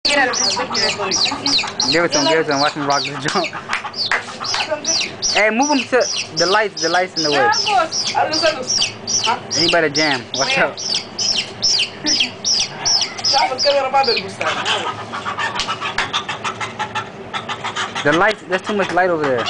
Give it to him, watch him rock this jump. Hey, move him to the lights in the way. He better jam, watch out. The lights, there's too much light over there.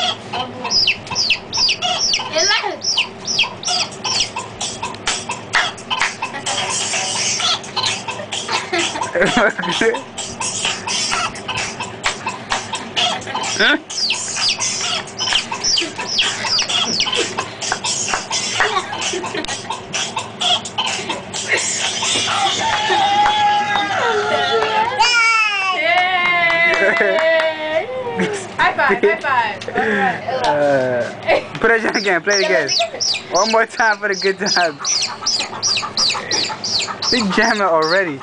High five. Put it again, play it again. One more time for the good time. They jamming already.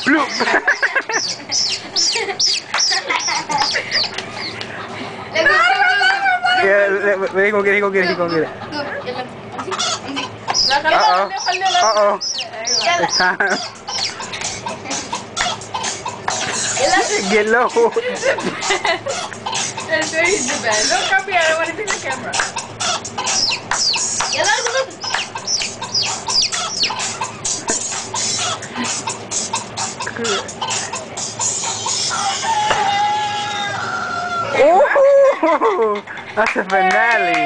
Bloop. Yeah, he gonna get it. Uh-oh. It's time. Get low. That's very the best. Look, come here. I want to see the camera. Ooh, that's a finale.